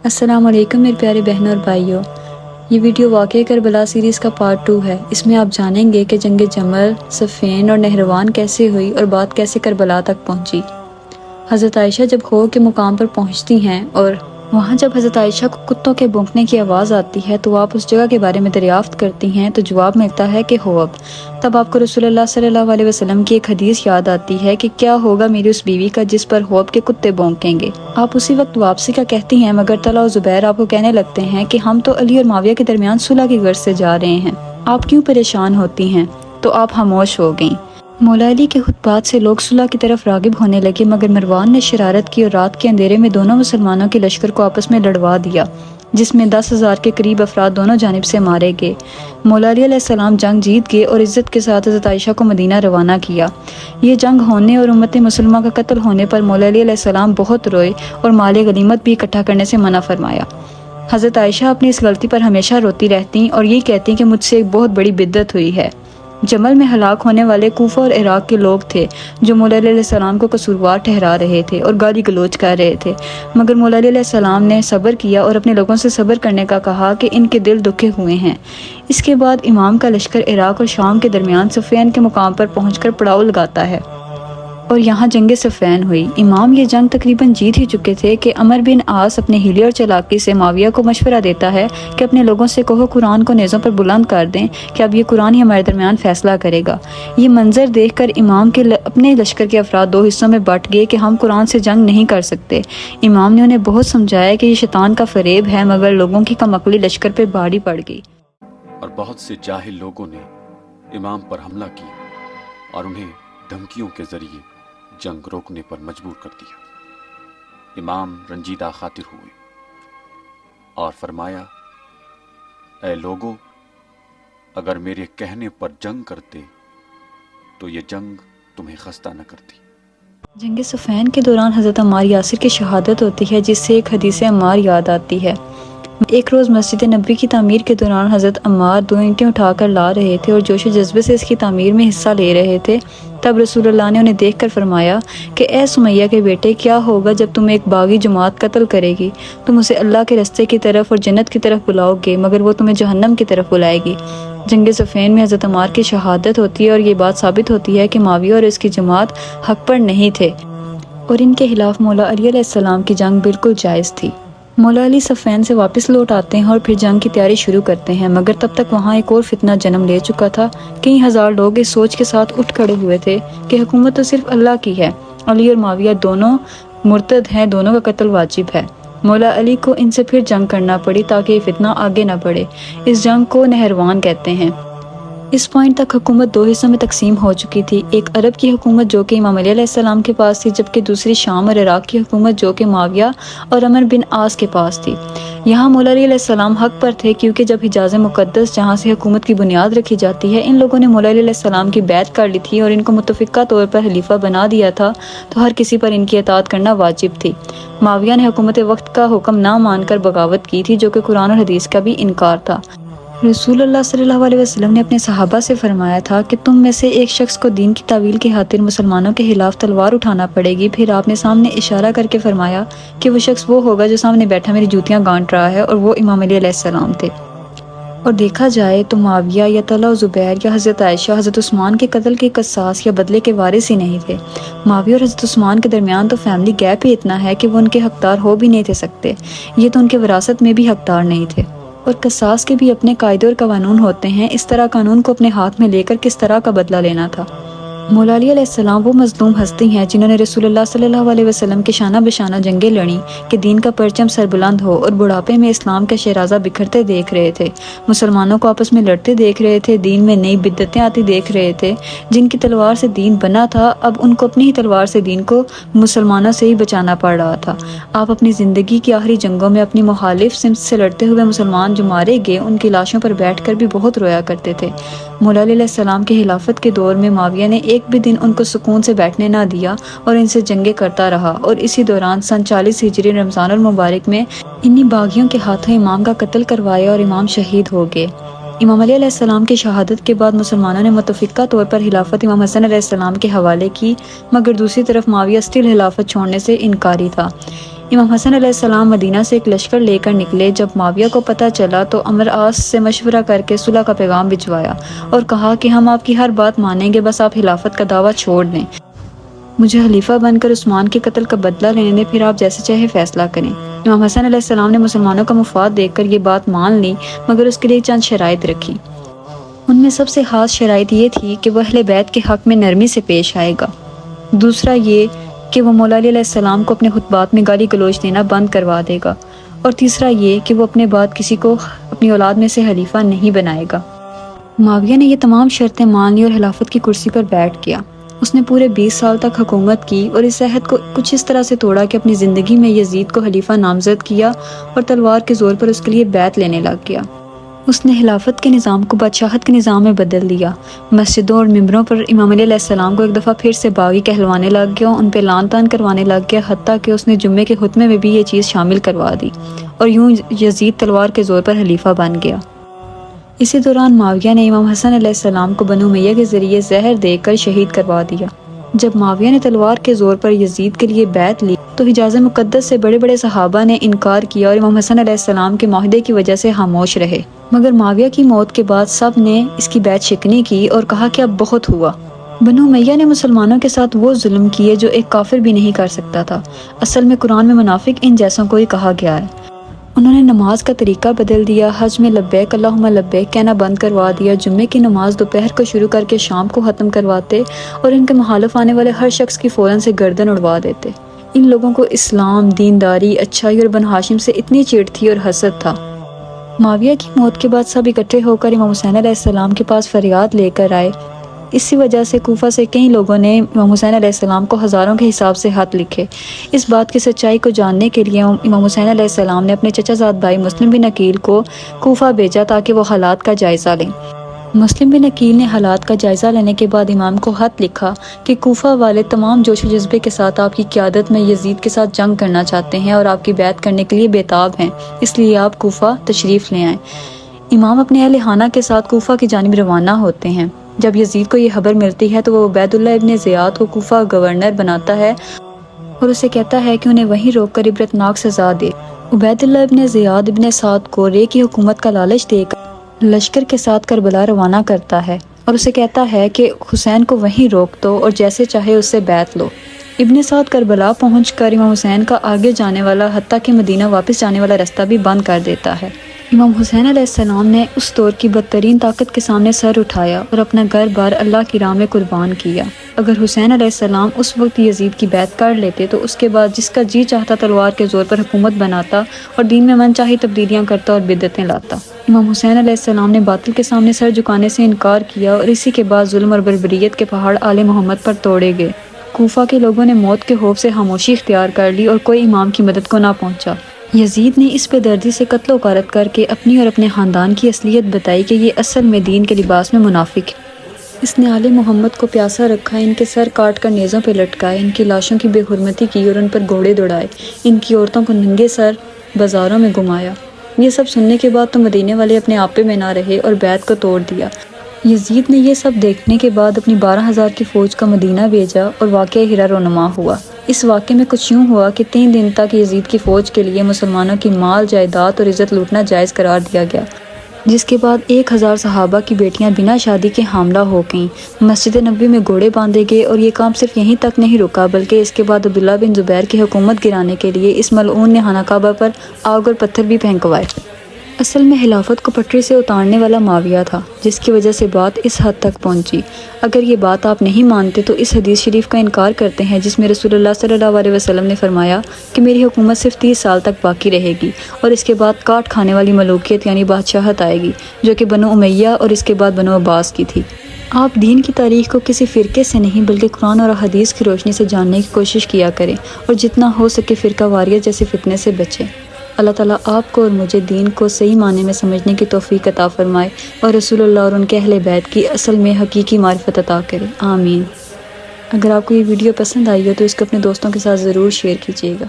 السلام علیکم میرے پیارے بہنوں اور بھائیوں، یہ ویڈیو واقعہ کربلا سیریز کا پارٹ 2 ہے۔ اس میں آپ جانیں گے کہ جنگ جمل، صفین اور نہروان کیسے ہوئی اور بات کیسے کربلا تک پہنچی۔ حضرت عائشہ جب خوف کے مقام پر پہنچتی ہیں اور وہاں جب حضرت عائشہ کو کتوں کے بھونکنے کی آواز آتی ہے تو آپ اس جگہ کے بارے میں دریافت کرتی ہیں تو جواب ملتا ہے کہ ہوب۔ تب آپ کو رسول اللہ صلی اللہ علیہ وسلم کی ایک حدیث یاد آتی ہے کہ کیا ہوگا میری اس بیوی کا جس پر ہوب کے کتے بھونکیں گے۔ آپ اسی وقت واپسی کا کہتی ہیں، مگر طلحہ و زبیر آپ کو کہنے لگتے ہیں کہ ہم تو علی اور معاویہ کے درمیان صلح کی غرض سے جا رہے ہیں، آپ کیوں پریشان ہوتی ہیں؟ تو آپ خاموش ہو گئیں۔ مولا علی کے خطبات سے لوگ صلح کی طرف راغب ہونے لگے، مگر مروان نے شرارت کی اور رات کے اندھیرے میں دونوں مسلمانوں کے لشکر کو آپس میں لڑوا دیا، جس میں 10,000 کے قریب افراد دونوں جانب سے مارے گئے۔ مولا علی علیہ السلام جنگ جیت گئے اور عزت کے ساتھ حضرت عائشہ کو مدینہ روانہ کیا۔ یہ جنگ ہونے اور امت مسلمہ کا قتل ہونے پر مولا علی علیہ السلام بہت روئے اور مال غنیمت بھی اکٹھا کرنے سے منع فرمایا۔ حضرت عائشہ اپنی اس غلطی پر ہمیشہ روتی رہتی اور یہ کہتی کہ مجھ سے ایک بہت بڑی بدعت ہوئی ہے۔ جمل میں ہلاک ہونے والے کوفہ اور عراق کے لوگ تھے جو مولا علی علیہ السلام کو قصوروار ٹھہرا رہے تھے اور گالی گلوچ کر رہے تھے، مگر مولا علی علیہ السلام نے صبر کیا اور اپنے لوگوں سے صبر کرنے کا کہا کہ ان کے دل دکھے ہوئے ہیں۔ اس کے بعد امام کا لشکر عراق اور شام کے درمیان صفین کے مقام پر پہنچ کر پڑاؤ لگاتا ہے اور یہاں جنگ صفین ہوئی۔ امام یہ جنگ تقریباً جیت ہی چکے تھے کہ عمر بن عاص اپنے ہیلے اور چلاکی سے معاویہ کو مشورہ دیتا ہے کہ اپنے لوگوں سے کہو قرآن کو نیزوں پر بلند کر دیں کہ اب یہ قرآن ہی ہمارے درمیان فیصلہ کرے گا۔ یہ منظر دیکھ کر امام کے اپنے لشکر کے افراد دو حصوں میں بٹ گئے کہ ہم قرآن سے جنگ نہیں کر سکتے۔ امام نے انہیں بہت سمجھایا کہ یہ شیطان کا فریب ہے، مگر لوگوں کی کم عقلی لشکر پہ بھاری پڑ گئی اور بہت سے جاہل لوگوں نے امام پر حملہ کیا اور انہیں دھمکیوں کے ذریعے جنگ روکنے پر مجبور کر دیا۔ امام رنجیدہ خاطر ہوئے اور فرمایا، اے لوگو، اگر میرے کہنے پر جنگ کرتے تو یہ جنگ تمہیں خستہ نہ کرتی۔ جنگ صفین کے دوران حضرت عمار یاسر کی شہادت ہوتی ہے، جس سے ایک حدیث عمار یاد آتی ہے۔ ایک روز مسجد نبوی کی تعمیر کے دوران حضرت عمار 2 اینٹیں اٹھا کر لا رہے تھے اور جوش و جذبے سے اس کی تعمیر میں حصہ لے رہے تھے۔ تب رسول اللہ نے انہیں دیکھ کر فرمایا کہ اے سمیہ کے بیٹے، کیا ہوگا جب تم ایک باغی جماعت قتل کرے گی؟ تم اسے اللہ کے رستے کی طرف اور جنت کی طرف بلاؤ گے، مگر وہ تمہیں جہنم کی طرف بلائے گی۔ جنگ صفین میں حضرت عمار کی شہادت ہوتی ہے اور یہ بات ثابت ہوتی ہے کہ معاویہ اور اس کی جماعت حق پر نہیں تھے اور ان کے خلاف مولا علی علیہ السلام کی جنگ بالکل جائز تھی۔ مولا علی صفین سے واپس لوٹ آتے ہیں اور پھر جنگ کی تیاری شروع کرتے ہیں، مگر تب تک وہاں ایک اور فتنہ جنم لے چکا تھا۔ کئی ہزار لوگ اس سوچ کے ساتھ اٹھ کھڑے ہوئے تھے کہ حکومت تو صرف اللہ کی ہے، علی اور معاویہ دونوں مرتد ہیں، دونوں کا قتل واجب ہے۔ مولا علی کو ان سے پھر جنگ کرنا پڑی تاکہ یہ فتنہ آگے نہ بڑھے۔ اس جنگ کو نہروان کہتے ہیں۔ اس پوائنٹ تک حکومت 2 حصوں میں تقسیم ہو چکی تھی، ایک عرب کی حکومت جو کہ امام علی علیہ السلام کے پاس تھی، جبکہ دوسری شام اور عراق کی حکومت جو کہ معاویہ اور عمر بن عاص کے پاس تھی۔ یہاں مولا علی علیہ السلام حق پر تھے، کیونکہ جب حجاز مقدس جہاں سے حکومت کی بنیاد رکھی جاتی ہے، ان لوگوں نے مولا علی علیہ السلام کی بیعت کر لی تھی اور ان کو متفقہ طور پر خلیفہ بنا دیا تھا، تو ہر کسی پر ان کی اطاعت کرنا واجب تھی۔ معاویہ نے حکومت وقت کا حکم نہ مان کر بغاوت کی تھی، جو کہ قرآن اور حدیث کا بھی انکار تھا۔ رسول اللہ صلی اللہ علیہ وسلم نے اپنے صحابہ سے فرمایا تھا کہ تم میں سے ایک شخص کو دین کی تعویل کی خاطر مسلمانوں کے خلاف تلوار اٹھانا پڑے گی۔ پھر آپ نے سامنے اشارہ کر کے فرمایا کہ وہ شخص وہ ہوگا جو سامنے بیٹھا میری جوتیاں گانٹ رہا ہے، اور وہ امام علی علیہ السلام تھے۔ اور دیکھا جائے تو معاویہ یا طلحہ و زبیر یا حضرت عائشہ حضرت عثمان کے قتل کے قصاص یا بدلے کے وارث ہی نہیں تھے۔ معاویہ اور حضرت عثمان کے درمیان تو فیملی گیپ ہی اتنا ہے کہ وہ ان کے حقدار ہو بھی نہیں تھے سکتے، یہ تو ان کے وراثت میں بھی حقدار نہیں تھے۔ اور قصاص کے بھی اپنے قاعدے اور قانون ہوتے ہیں، اس طرح قانون کو اپنے ہاتھ میں لے کر کس طرح کا بدلہ لینا تھا۔ مولا علی علیہ السلام وہ مظلوم ہستی ہیں جنہوں نے رسول اللہ صلی اللہ علیہ وسلم کے شانہ بشانہ جنگیں لڑیں کہ دین کا پرچم سربلند ہو، اور بڑھاپے میں اسلام کا شیرازہ بکھرتے دیکھ رہے تھے، مسلمانوں کو آپس میں لڑتے دیکھ رہے تھے، دین میں نئی بدعتیں آتی دیکھ رہے تھے۔ جن کی تلوار سے دین بنا تھا، اب ان کو اپنی ہی تلوار سے دین کو مسلمانوں سے ہی بچانا پڑ رہا تھا۔ آپ اپنی زندگی کی آخری جنگوں میں اپنی مخالف سمت سے لڑتے ہوئے مسلمان جو مارے گئے ان کی لاشوں پر بیٹھ کر بھی بہت رویا کرتے تھے۔ مولا علی علیہ السلام کے خلافت کے دور میں معاویہ نے ایک بھی دن ان کو سکون سے بیٹھنے نہ دیا اور ان سے جنگیں کرتا رہا، اور اسی دوران سن 40 ہجری رمضان المبارک میں انہی باغیوں کے ہاتھوں امام کا قتل کروایا اور امام شہید ہو گئے۔ امام علی علیہ السلام کی شہادت کے بعد مسلمانوں نے متفقہ طور پر خلافت امام حسن علیہ السلام کے حوالے کی، مگر دوسری طرف معاویہ اسٹل خلافت چھوڑنے سے انکاری تھا۔ امام حسن علیہ السلام مدینہ سے ایک لشکر لے کر نکلے۔ جب معاویہ کو پتہ چلا تو عمرو عاص سے مشورہ کر کے صلح کا پیغام بھجوایا اور کہا کہ ہم آپ کی ہر بات مانیں گے، بس آپ خلافت کا دعویٰ چھوڑ دیں، مجھے خلیفہ بن کر عثمان کے قتل کا بدلہ لینے دیں، پھر آپ جیسے چاہے فیصلہ کریں۔ امام حسن علیہ السلام نے مسلمانوں کا مفاد دیکھ کر یہ بات مان لی، مگر اس کے لیے چند شرائط رکھی۔ ان میں سب سے خاص شرائط یہ تھی کہ وہ اہل بیت کے حق میں نرمی سے پیش آئے گا، دوسرا یہ کہ وہ مولا علی علیہ السلام کو اپنے خطبات میں گالی گلوچ دینا بند کروا دے گا، اور تیسرا یہ کہ وہ اپنے بعد کسی کو اپنی اولاد میں سے خلیفہ نہیں بنائے گا۔ معاویہ نے یہ تمام شرطیں مان لی اور خلافت کی کرسی پر بیٹھ گیا۔ اس نے پورے 20 سال تک حکومت کی اور اس عہد کو کچھ اس طرح سے توڑا کہ اپنی زندگی میں یزید کو خلیفہ نامزد کیا اور تلوار کے زور پر اس کے لیے بیعت لینے لگ گیا۔ اس نے خلافت کے نظام کو بادشاہت کے نظام میں بدل دیا۔ مسجدوں اور ممبروں پر امام علیہ السلام کو ایک دفعہ پھر سے باغی کہلوانے لگ گیا، ان پہ لعن طعن کروانے لگ گیا، حتیٰ کہ اس نے جمعے کے خطبے میں بھی یہ چیز شامل کروا دی، اور یوں یزید تلوار کے زور پر خلیفہ بن گیا۔ اسی دوران معاویہ نے امام حسن علیہ السلام کو بنو امیہ کے ذریعے زہر دے کر شہید کروا دیا۔ جب معاویہ نے تلوار کے زور پر یزید کے لیے بیعت لی تو حجاز مقدس سے بڑے بڑے صحابہ نے انکار کیا اور امام حسن علیہ السلام کے معاہدے کی وجہ سے خاموش رہے، مگر معاویہ کی موت کے بعد سب نے اس کی بیعت شکنی کی اور کہا کہ اب بہت ہوا۔ بنو امیہ نے مسلمانوں کے ساتھ وہ ظلم کیے جو ایک کافر بھی نہیں کر سکتا تھا۔ اصل میں قرآن میں منافق ان جیسوں کو ہی کہا گیا ہے۔ انہوں نے نماز کا طریقہ بدل دیا، حج میں لبیک اللہم لبیک کہنا بند کروا دیا، جمعے کی نماز دوپہر کو شروع کر کے شام کو ختم کرواتے اور ان کے مخالف آنے والے ہر شخص کی فوراً سے گردن اڑوا دیتے۔ ان لوگوں کو اسلام، دینداری، اچھائی اور بن ہاشم سے اتنی چڑ تھی اور حسد تھا۔ معاویہ کی موت کے بعد سب اکٹھے ہو کر امام حسین علیہ السلام کے پاس فریاد لے کر آئے۔ اسی وجہ سے کوفہ سے کئی لوگوں نے امام حسین علیہ السلام کو ہزاروں کے حساب سے خط لکھے۔ اس بات کی سچائی کو جاننے کے لیے امام حسین علیہ السلام نے اپنے چچا زاد بھائی مسلم بن عقیل کو کوفہ بھیجا تاکہ وہ حالات کا جائزہ لیں۔ مسلم بن عقیل نے حالات کا جائزہ لینے کے بعد امام کو خط لکھا کہ کوفہ والے تمام جوش و جذبے کے ساتھ آپ کی قیادت میں یزید کے ساتھ جنگ کرنا چاہتے ہیں اور آپ کی بیعت کرنے کے لیے بےتاب ہیں، اس لیے آپ کوفہ تشریف لے آئیں۔ امام اپنے اہل خانہ کے ساتھ کوفہ کی جانب روانہ ہوتے ہیں۔ جب یزید کو یہ خبر ملتی ہے تو وہ عبید اللہ ابن زیاد کو کوفہ گورنر بناتا ہے اور اسے کہتا ہے کہ انہیں وہیں روک کر عبرتناک سزا دے۔ عبید اللہ ابن زیاد ابن سعد کو رے کی حکومت کا لالچ دے کر لشکر کے ساتھ کربلا روانہ کرتا ہے اور اسے کہتا ہے کہ حسین کو وہیں روک دو اور جیسے چاہے اس سے بیعت لو۔ ابن سعد کربلا پہنچ کر امام حسین کا آگے جانے والا حتیٰ کہ مدینہ واپس جانے والا راستہ بھی بند کر دیتا ہے۔ امام حسین علیہ السلام نے اس دور کی بدترین طاقت کے سامنے سر اٹھایا اور اپنا گھر بار اللہ کی راہ میں قربان کیا۔ اگر حسین علیہ السلام اس وقت یزید کی بیعت کر لیتے تو اس کے بعد جس کا جی چاہتا تلوار کے زور پر حکومت بناتا اور دین میں من چاہی تبدیلیاں کرتا اور بدعتیں لاتا۔ امام حسین علیہ السلام نے باطل کے سامنے سر جھکانے سے انکار کیا اور اسی کے بعد ظلم اور بربریت کے پہاڑ آل محمد پر توڑے گئے۔ کوفہ کے لوگوں نے موت کے خوف سے خاموشی اختیار کر لی اور کوئی امام کی مدد کو نہ پہنچا۔ یزید نے اس بے دردی سے قتل و غارت کر کے اپنی اور اپنے خاندان کی اصلیت بتائی کہ یہ اصل میں دین کے لباس میں منافق ہے۔ اس نے آل محمد کو پیاسا رکھا، ان کے سر کاٹ کر نیزوں پہ لٹکائے، ان کی لاشوں کی بے حرمتی کی اور ان پر گھوڑے دوڑائے، ان کی عورتوں کو ننگے سر بازاروں میں گھمایا۔ یہ سب سننے کے بعد تو مدینے والے اپنے آپے میں نہ رہے اور بیعت کو توڑ دیا۔ یزید نے یہ سب دیکھنے کے بعد اپنی 12,000 کی فوج کا مدینہ بھیجا اور واقعہ ہرا رونما ہوا۔ اس واقعے میں کچھ یوں ہوا کہ 3 دن تک یزید کی فوج کے لیے مسلمانوں کی مال، جائیداد اور عزت لوٹنا جائز قرار دیا گیا، جس کے بعد 1000 صحابہ کی بیٹیاں بنا شادی کے حاملہ ہو گئیں۔ مسجد نبوی میں گھوڑے باندھے گئے اور یہ کام صرف یہیں تک نہیں رکا بلکہ اس کے بعد عبداللہ بن زبیر کی حکومت گرانے کے لیے اس ملعون نے خانہ کعبہ پر آگ اور پتھر بھی پھینکوائے۔ اصل میں خلافت کو پٹری سے اتارنے والا معاویہ تھا، جس کی وجہ سے بات اس حد تک پہنچی۔ اگر یہ بات آپ نہیں مانتے تو اس حدیث شریف کا انکار کرتے ہیں جس میں رسول اللہ صلی اللہ علیہ وسلم نے فرمایا کہ میری حکومت صرف 30 سال تک باقی رہے گی اور اس کے بعد کاٹ کھانے والی ملوکیت یعنی بادشاہت آئے گی، جو کہ بنو امیہ اور اس کے بعد بنو عباس کی تھی۔ آپ دین کی تاریخ کو کسی فرقے سے نہیں بلکہ قرآن اور حدیث کی روشنی سے جاننے کی کوشش کیا کریں اور جتنا ہو سکے فرقہ واریت جیسے فتنے سے بچیں۔ اللہ تعالیٰ آپ کو اور مجھے دین کو صحیح معنی میں سمجھنے کی توفیق عطا فرمائے اور رسول اللہ اور ان کے اہل بیت کی اصل میں حقیقی معرفت عطا کرے، آمین۔ اگر آپ کو یہ ویڈیو پسند آئی ہو تو اس کو اپنے دوستوں کے ساتھ ضرور شیئر کیجیے گا۔